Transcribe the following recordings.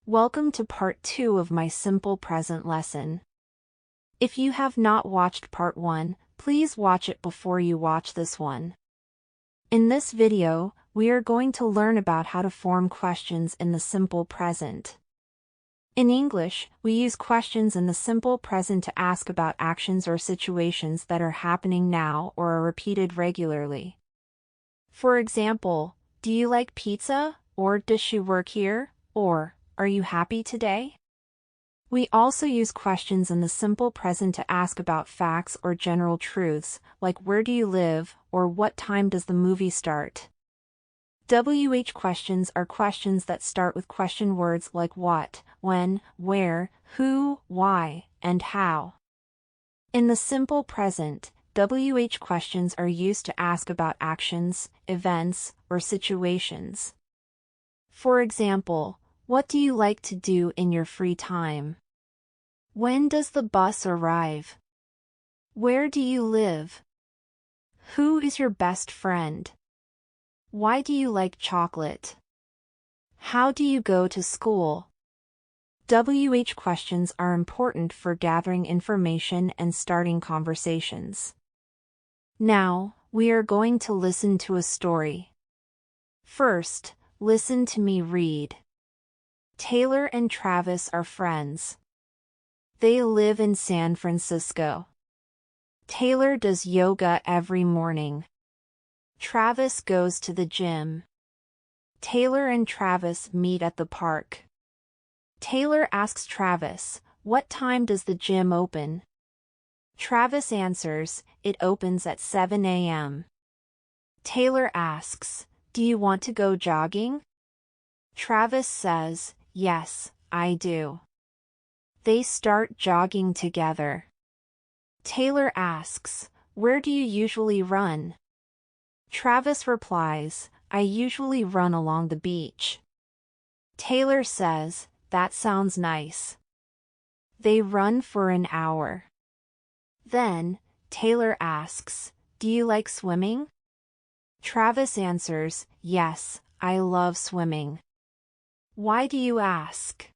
Welcome to part 2 of my simple present lesson. If you have not watched part 1, please watch it before you watch this one. In this video, we are going to learn about how to form questions in the simple present. In English, we use questions in the simple present to ask about actions or situations that are happening now or are repeated regularly. For example, do you like pizza? Or does she work here? Or, are you happy today? We also use questions in the simple present to ask about facts or general truths, like where do you live, or what time does the movie start? WH questions are questions that start with question words like what, when, where, who, why, and how. In the simple present, WH questions are used to ask about actions, events, or situations. For example, what do you like to do in your free time? When does the bus arrive? Where do you live? Who is your best friend? Why do you like chocolate? How do you go to school? WH questions are important for gathering information and starting conversations. Now, we are going to listen to a story. First, listen to me read. Taylor and Travis are friends. They live in San Francisco. Taylor does yoga every morning. Travis goes to the gym. Taylor and Travis meet at the park. Taylor asks Travis, "What time does the gym open?" Travis answers, "It opens at 7 a.m. Taylor asks, "Do you want to go jogging?" Travis says, "Yes, I do." They start jogging together. Taylor asks, "Where do you usually run?" Travis replies, "I usually run along the beach." Taylor says, "That sounds nice." They run for an hour. Then, Taylor asks, "Do you like swimming?" Travis answers, "Yes, I love swimming." "Why do you ask?"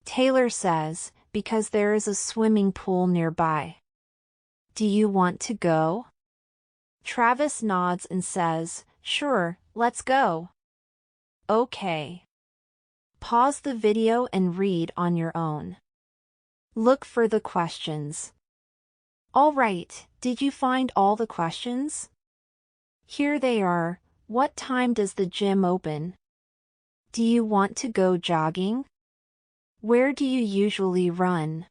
Taylor says, "Because there is a swimming pool nearby." "Do you want to go?" Travis nods and says, "Sure, let's go." Okay. Pause the video and read on your own. Look for the questions. All right, did you find all the questions? Here they are. What time does the gym open? Do you want to go jogging? Where do you usually run?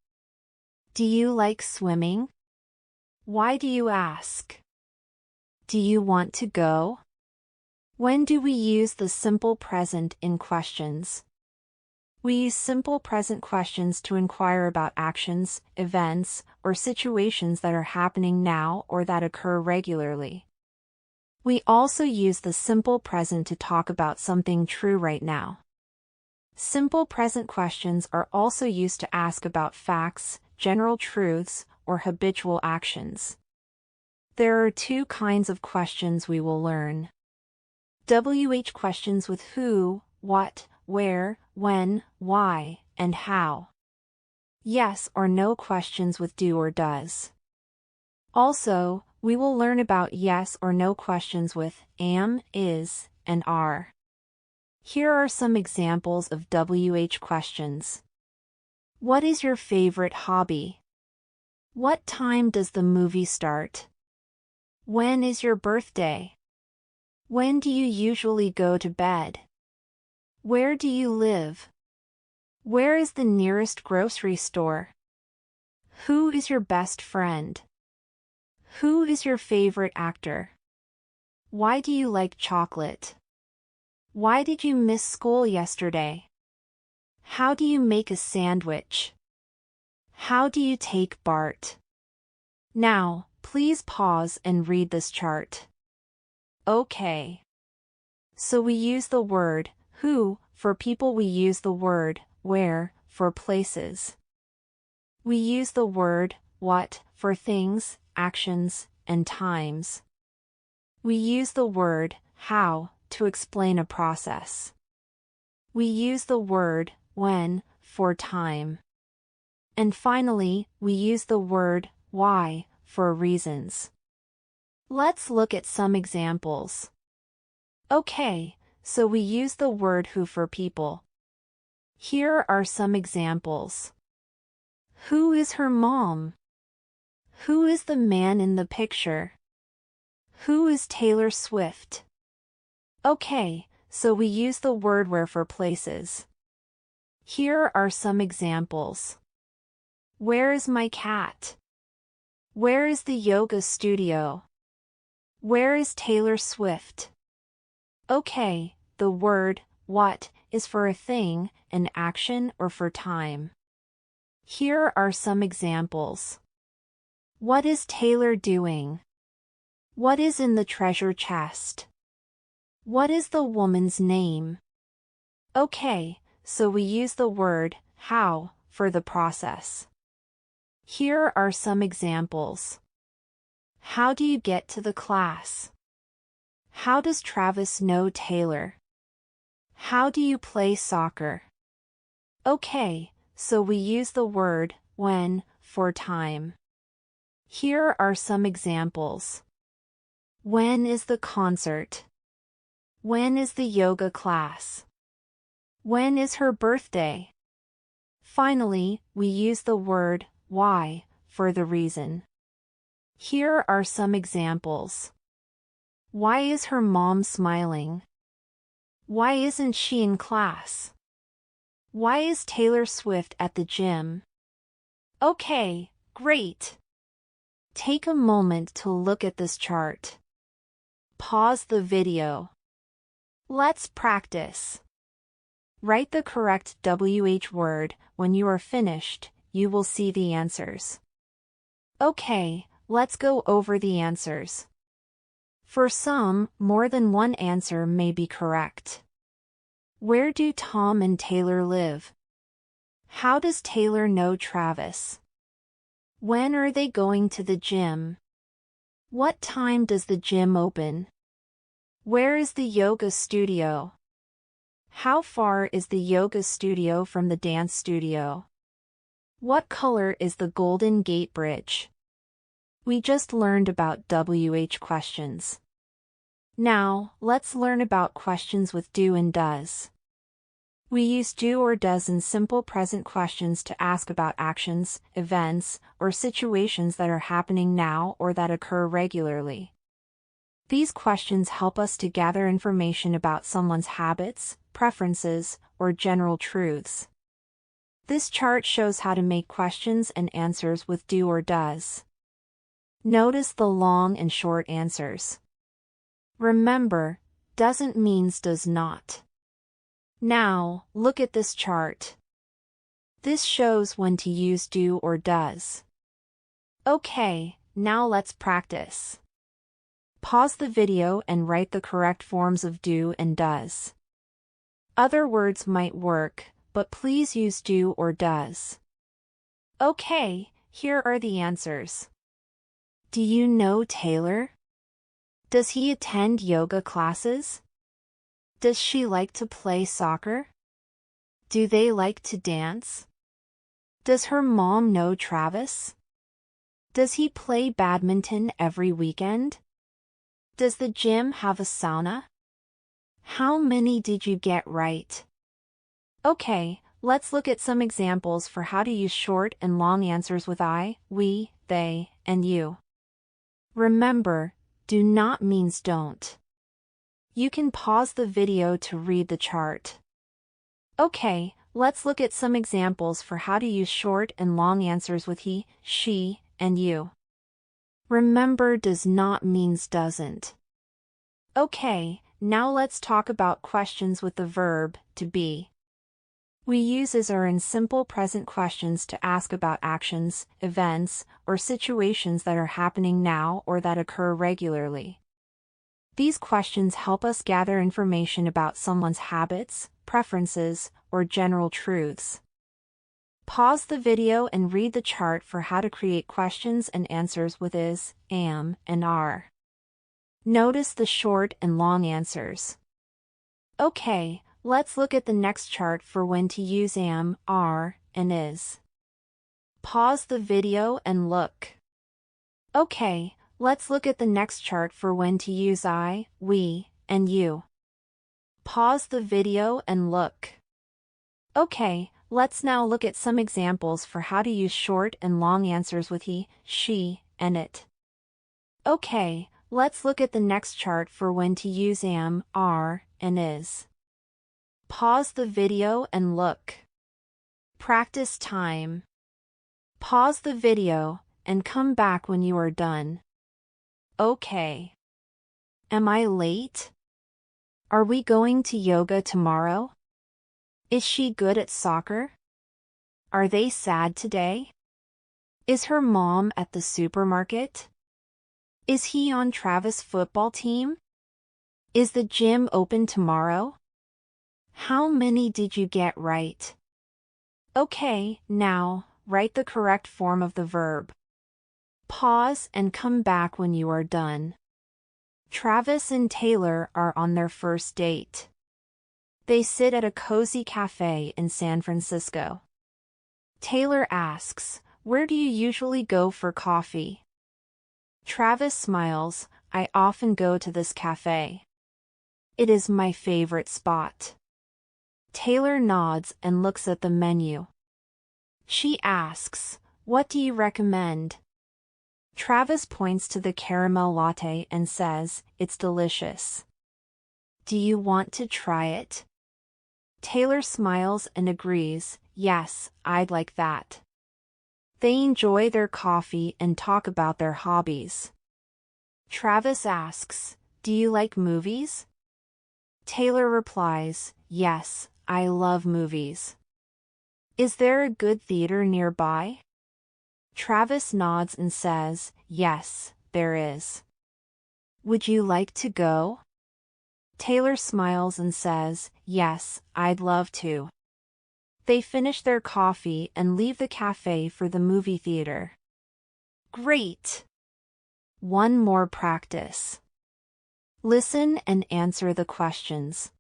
Do you like swimming? Why do you ask? Do you want to go? When do we use the simple present in questions? We use simple present questions to inquire about actions, events, or situations that are happening now or that occur regularly. We also use the simple present to talk about something true right now. Simple present questions are also used to ask about facts, general truths, or habitual actions. There are two kinds of questions we will learn. WH questions with who, what, where, when, why, and how. Yes or no questions with do or does. Also, we will learn about yes or no questions with am, is, and are. Here are some examples of WH questions. What is your favorite hobby? What time does the movie start? When is your birthday? When do you usually go to bed? Where do you live? Where is the nearest grocery store? Who is your best friend? Who is your favorite actor? Why do you like chocolate? Why did you miss school yesterday? How do you make a sandwich? How do you take BART? Now, please pause and read this chart. Okay. So we use the word who for people, we use the word where for places. We use the word what for things, actions, and times. We use the word how to explain a process. we use the word when for time. And finally, we use the word why for reasons. Let's look at some examples. Okay, so we use the word who for people. Here are some examples. Who is her mom? Who is the man in the picture? Who is Taylor Swift? Okay, so we use the word where for places. Here are some examples. Where is my cat? Where is the yoga studio? Where is Taylor Swift? Okay, the word what is for a thing, an action, or for time. Here are some examples. What is Taylor doing? What is in the treasure chest? What is the woman's name? Okay, so we use the word how for the process. Here are some examples. How do you get to the class? How does Travis know Taylor? How do you play soccer? Okay, so we use the word when for time. Here are some examples. When is the concert? When is the yoga class? When is her birthday? Finally, we use the word why for the reason. Here are some examples. Why is her mom smiling? Why isn't she in class? Why is Taylor Swift at the gym? Okay, great. Take a moment to look at this chart. Pause the video. Let's practice. Write the correct WH word. When you are finished, you will see the answers. Okay, let's go over the answers. For some, more than one answer may be correct. Where do Tom and Taylor live? How does Taylor know Travis? When are they going to the gym? What time does the gym open? Where is the yoga studio? How far is the yoga studio from the dance studio? What color is the Golden Gate Bridge? We just learned about WH questions. Now, let's learn about questions with do and does. We use do or does in simple present questions to ask about actions, events, or situations that are happening now or that occur regularly. These questions help us to gather information about someone's habits, preferences, or general truths. This chart shows how to make questions and answers with do or does. Notice the long and short answers. Remember, doesn't means does not. Now, look at this chart. This shows when to use do or does. Okay, now let's practice. Pause the video and write the correct forms of do and does. Other words might work, but please use do or does. Okay, here are the answers. Do you know Taylor? Does he attend yoga classes? Does she like to play soccer? Do they like to dance? Does her mom know Travis? Does he play badminton every weekend? Does the gym have a sauna? How many did you get right? Okay, let's look at some examples for how to use short and long answers with I, we, they, and you. Remember, do not means don't. You can pause the video to read the chart. Okay, let's look at some examples for how to use short and long answers with he, she, and you. Remember, does not means doesn't. Okay, now let's talk about questions with the verb to be. We use is or in simple present questions to ask about actions, events, or situations that are happening now or that occur regularly. These questions help us gather information about someone's habits, preferences, or general truths. Pause the video and read the chart for how to create questions and answers with is, am, and are. Notice the short and long answers. Okay, let's look at the next chart for when to use am, are, and is. Pause the video and look. Okay, let's look at the next chart for when to use I, we, and you. Pause the video and look. Okay, let's now look at some examples for how to use short and long answers with he, she, and it. Okay, let's look at the next chart for when to use am, are, and is. Pause the video and look. Practice time. Pause the video and come back when you are done. Okay. Am I late? Are we going to yoga tomorrow? Is she good at soccer? Are they sad today? Is her mom at the supermarket? Is he on Travis' football team? Is the gym open tomorrow? How many did you get right? Okay, now, write the correct form of the verb. Pause and come back when you are done. Travis and Taylor are on their first date. They sit at a cozy cafe in San Francisco. Taylor asks, "Where do you usually go for coffee?" Travis smiles, "I often go to this cafe. It is my favorite spot." Taylor nods and looks at the menu. She asks, "What do you recommend?" Travis points to the caramel latte and says, "It's delicious. Do you want to try it?" Taylor smiles and agrees, "Yes, I'd like that." They enjoy their coffee and talk about their hobbies. Travis asks, "Do you like movies?" Taylor replies, "Yes, I love movies." "Is there a good theater nearby?" Travis nods and says, "Yes, there is." "Would you like to go?" Taylor smiles and says, "Yes, I'd love to." They finish their coffee and leave the cafe for the movie theater. Great! One more practice. Listen and answer the questions.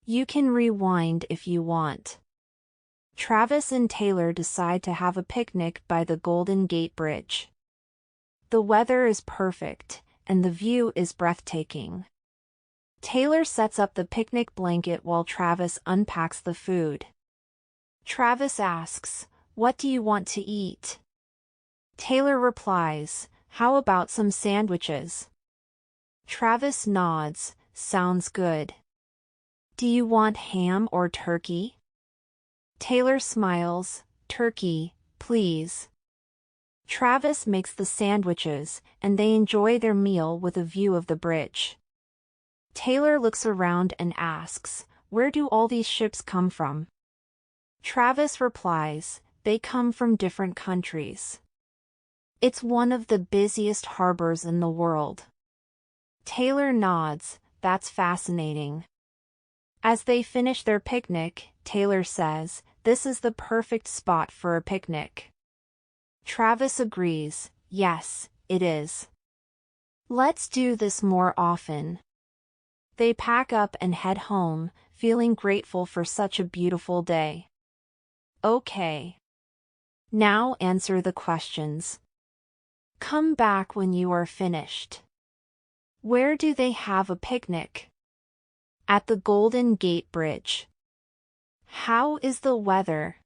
You can rewind if you want. Travis and Taylor decide to have a picnic by the Golden Gate Bridge. The weather is perfect, and the view is breathtaking. Taylor sets up the picnic blanket while Travis unpacks the food. Travis asks, "What do you want to eat?" Taylor replies, "How about some sandwiches?" Travis nods, "Sounds good." "Do you want ham or turkey?" Taylor smiles, "Turkey, please." Travis makes the sandwiches, and they enjoy their meal with a view of the bridge. Taylor looks around and asks, "Where do all these ships come from?" Travis replies, "They come from different countries. It's one of the busiest harbors in the world." Taylor nods, "That's fascinating." As they finish their picnic, Taylor says, "This is the perfect spot for a picnic." Travis agrees, "Yes, it is. Let's do this more often." They pack up and head home, feeling grateful for such a beautiful day. Okay. Now answer the questions. Come back when you are finished. Where do they have a picnic? At the Golden Gate Bridge. How is the weather?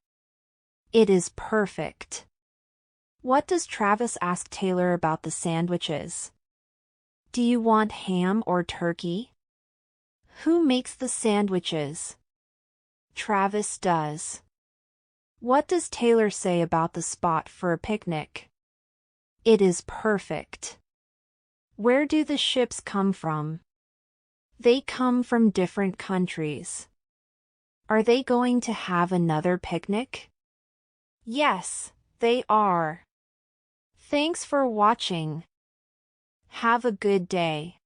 It is perfect. What does Travis ask Taylor about the sandwiches? Do you want ham or turkey? Who makes the sandwiches? Travis does. What does Taylor say about the spot for a picnic? It is perfect. Where do the ships come from? They come from different countries. Are they going to have another picnic? Yes, they are. Thanks for watching. Have a good day.